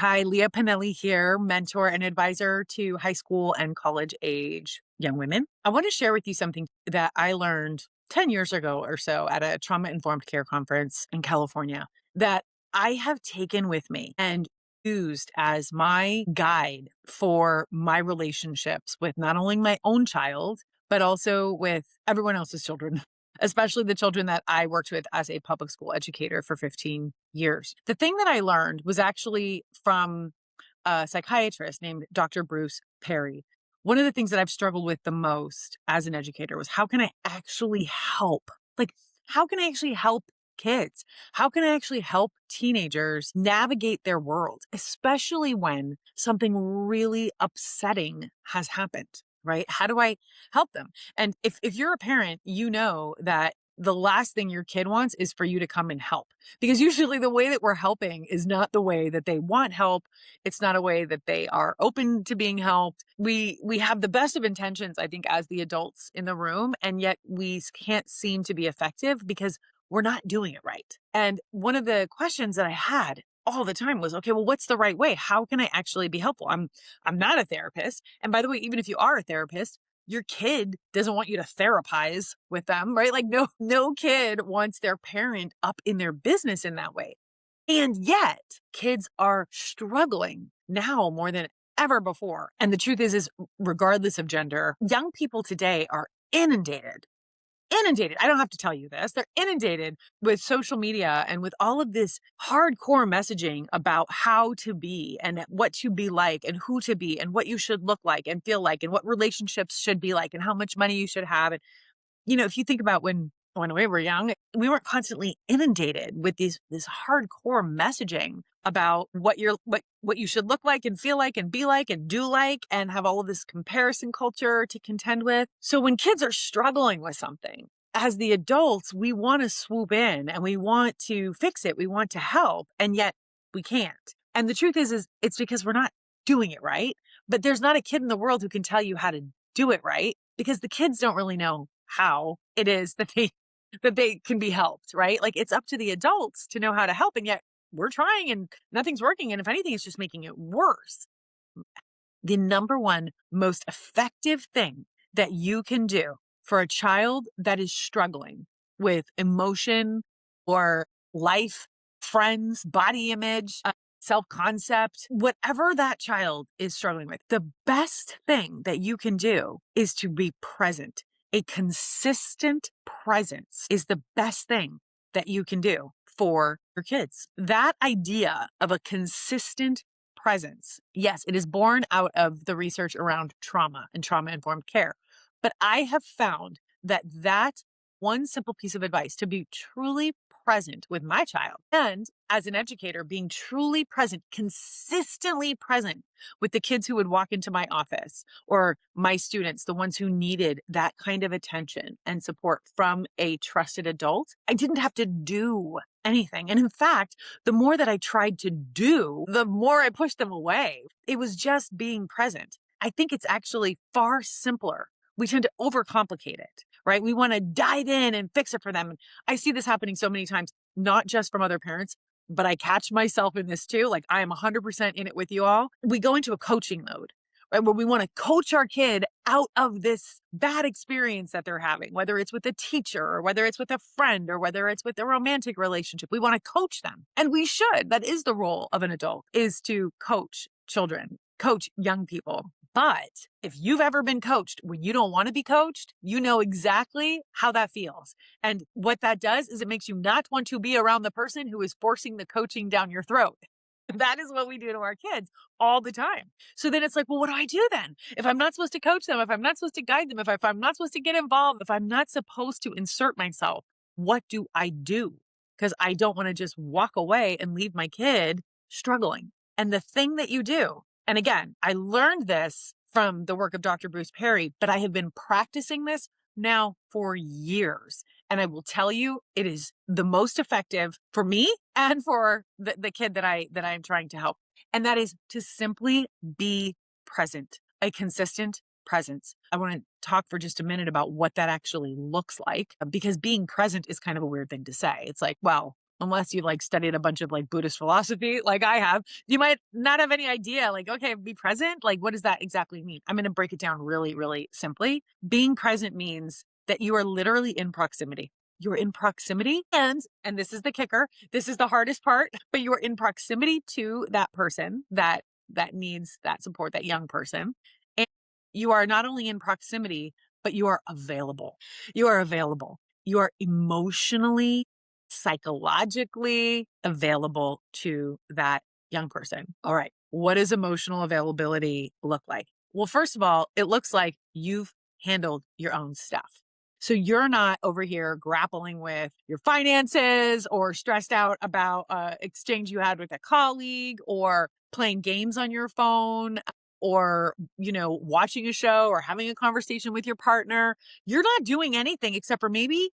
Hi, Lia Pinelli here, mentor and advisor to high school and college age young women. I want to share with you something that I learned 10 years ago or so at a trauma informed care conference in California that I have taken with me and used as my guide for my relationships with not only my own child, but also with everyone else's children. Especially the children that I worked with as a public school educator for 15 years. The thing that I learned was actually from a psychiatrist named Dr. Bruce Perry. One of the things that I've struggled with the most as an educator was how can I actually help? Like, how can I actually help kids? How can I actually help teenagers navigate their world, especially when something really upsetting has happened, right? How do I help them? And if you're a parent, you know that the last thing your kid wants is for you to come and help, because usually the way that we're helping is not the way that they want help. It's not a way that they are open to being helped. We have the best of intentions, I think, as the adults in the room, and yet can't seem to be effective because we're not doing it right. And one of the questions that I had all the time was, okay, well, what's the right way? How can I actually be helpful? I'm not a therapist. And by the way, even if you are a therapist, your kid doesn't want you to therapize with them, right? Like no kid wants their parent up in their business in that way. And yet, kids are struggling now more than ever before. And the truth is regardless of gender, young people today are inundated. I don't have to tell you this. They're inundated with social media and with all of this hardcore messaging about how to be and what to be like and who to be and what you should look like and feel like and what relationships should be like and how much money you should have. And if you think about when we were young, we weren't constantly inundated with this hardcore messaging about what you should look like and feel like and be like and do like and have all of this comparison culture to contend with. So when kids are struggling with something, as the adults, we want to swoop in and we want to fix it. We want to help, and yet we can't. And the truth is it's because we're not doing it right. But there's not a kid in the world who can tell you how to do it right, because the kids don't really know how it is that they can be helped, right? Like, it's up to the adults to know how to help, and yet we're trying and nothing's working, and if anything, it's just making it worse. The number one most effective thing that you can do for a child that is struggling with emotion or life, friends, body image, self-concept, whatever that child is struggling with, the best thing that you can do is to be present. A consistent presence is the best thing that you can do for your kids. That idea of a consistent presence, yes, it is born out of the research around trauma and trauma informed care. But I have found that one simple piece of advice, to be truly present with my child, and as an educator, being truly present, consistently present with the kids who would walk into my office or my students, the ones who needed that kind of attention and support from a trusted adult. I didn't have to do anything. And in fact, the more that I tried to do, the more I pushed them away. It was just being present. I think it's actually far simpler. We tend to overcomplicate it, right? We want to dive in and fix it for them. I see this happening so many times, not just from other parents, but I catch myself in this too. Like, I am 100% in it with you all. We go into a coaching mode, right? Where we want to coach our kid out of this bad experience that they're having, whether it's with a teacher or whether it's with a friend or whether it's with a romantic relationship. We want to coach them. And we should. That is the role of an adult, is to coach children, coach young people. But if you've ever been coached when you don't want to be coached, you know exactly how that feels. And what that does is it makes you not want to be around the person who is forcing the coaching down your throat. That is what we do to our kids all the time. So then it's like, well, what do I do then? If I'm not supposed to coach them, if I'm not supposed to guide them, if I'm not supposed to get involved, if I'm not supposed to insert myself, what do I do? Because I don't want to just walk away and leave my kid struggling. And the thing that you do, and again, I learned this from the work of Dr. Bruce Perry, but I have been practicing this now for years. And I will tell you, it is the most effective for me and for the kid that I'm trying to help. And that is to simply be present, a consistent presence. I want to talk for just a minute about what that actually looks like, because being present is kind of a weird thing to say. It's like, well, unless you like studied a bunch of like Buddhist philosophy, like I have, you might not have any idea, like, okay, be present. Like, what does that exactly mean? I'm going to break it down really, really simply. Being present means that you are literally in proximity. You're in proximity and this is the kicker. This is the hardest part, but you are in proximity to that person that needs that support, that young person. And you are not only in proximity, but you are available. You are available. You are emotionally, psychologically available to that young person. All right. What does emotional availability look like? Well, first of all, it looks like you've handled your own stuff. So you're not over here grappling with your finances or stressed out about exchange you had with a colleague or playing games on your phone or, watching a show or having a conversation with your partner. You're not doing anything except for maybe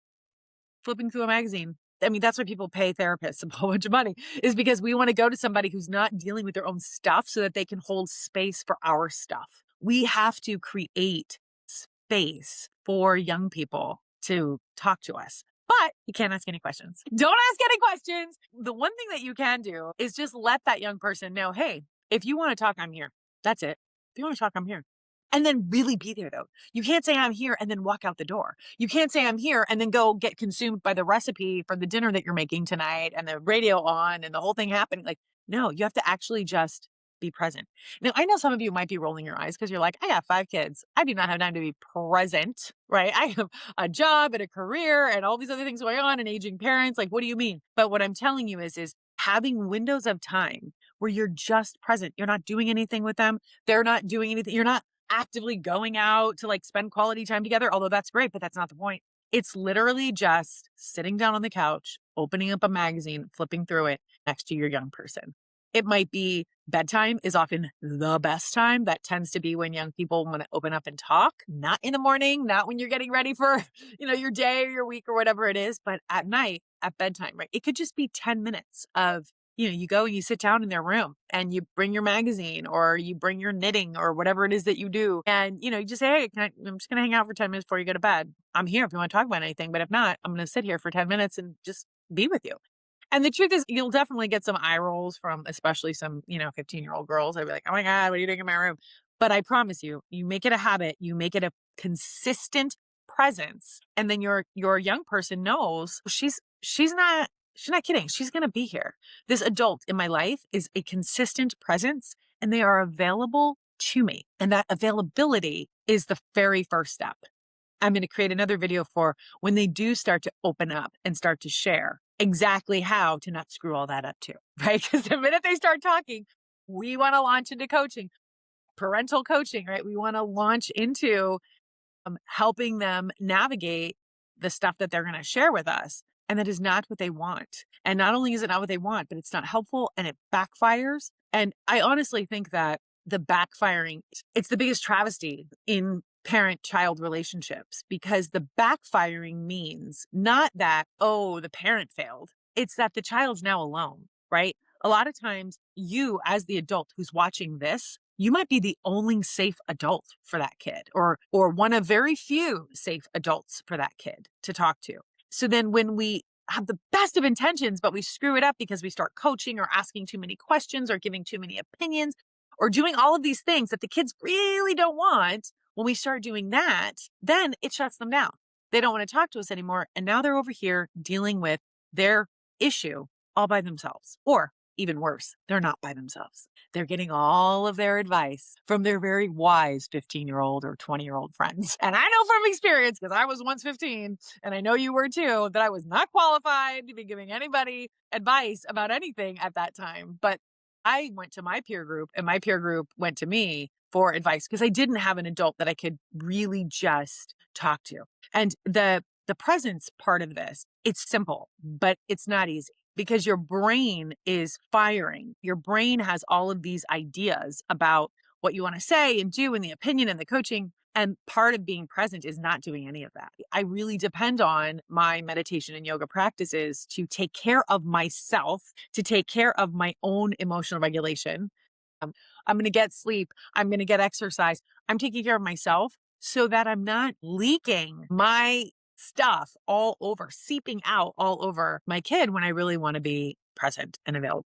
flipping through a magazine. I mean, that's why people pay therapists a whole bunch of money, is because we want to go to somebody who's not dealing with their own stuff so that they can hold space for our stuff. We have to create space for young people to talk to us. But you can't ask any questions. Don't ask any questions. The one thing that you can do is just let that young person know, hey, if you want to talk, I'm here. That's it. If you want to talk, I'm here. And then really be there though. You can't say I'm here and then walk out the door. You can't say I'm here and then go get consumed by the recipe for the dinner that you're making tonight and the radio on and the whole thing happening. Like, no, you have to actually just be present. Now, I know some of you might be rolling your eyes because you're like, I got 5 kids. I do not have time to be present, right? I have a job and a career and all these other things going on and aging parents. Like, what do you mean? But what I'm telling you is having windows of time where you're just present. You're not doing anything with them. They're not doing anything. You're not actively going out to like spend quality time together, although that's great, but that's not the point. It's literally just sitting down on the couch, opening up a magazine, flipping through it next to your young person. It might be bedtime is often the best time. That tends to be when young people want to open up and talk, not in the morning, not when you're getting ready for, your day or your week or whatever it is, but at night, at bedtime, right? It could just be 10 minutes of you go and you sit down in their room and you bring your magazine or you bring your knitting or whatever it is that you do. And, you just say, hey, I'm just going to hang out for 10 minutes before you go to bed. I'm here if you want to talk about anything, but if not, I'm going to sit here for 10 minutes and just be with you. And the truth is, you'll definitely get some eye rolls from especially some, 15-year-old girls. I'd be like, oh my God, what are you doing in my room? But I promise you, you make it a habit, you make it a consistent presence. And then your young person knows she's not kidding. She's going to be here. This adult in my life is a consistent presence and they are available to me. And that availability is the very first step. I'm going to create another video for when they do start to open up and start to share exactly how to not screw all that up too, right? Because the minute they start talking, we want to launch into coaching, parental coaching, right? We want to launch into helping them navigate the stuff that they're going to share with us. And that is not what they want. And not only is it not what they want, but it's not helpful and it backfires. And I honestly think that the backfiring, it's the biggest travesty in parent-child relationships because the backfiring means not that, oh, the parent failed. It's that the child's now alone, right? A lot of times you as the adult who's watching this, you might be the only safe adult for that kid or one of very few safe adults for that kid to talk to. So then when we have the best of intentions, but we screw it up because we start coaching or asking too many questions or giving too many opinions or doing all of these things that the kids really don't want, when we start doing that, then it shuts them down. They don't want to talk to us anymore. And now they're over here dealing with their issue all by themselves. Or even worse, they're not by themselves. They're getting all of their advice from their very wise 15-year-old or 20-year-old friends. And I know from experience, because I was once 15, and I know you were too, that I was not qualified to be giving anybody advice about anything at that time. But I went to my peer group, and my peer group went to me for advice because I didn't have an adult that I could really just talk to. And the presence part of this, it's simple, but it's not easy. Because your brain is firing. Your brain has all of these ideas about what you want to say and do and the opinion and the coaching. And part of being present is not doing any of that. I really depend on my meditation and yoga practices to take care of myself, to take care of my own emotional regulation. I'm going to get sleep. I'm going to get exercise. I'm taking care of myself so that I'm not leaking my stuff all over, seeping out all over my kid when I really want to be present and available.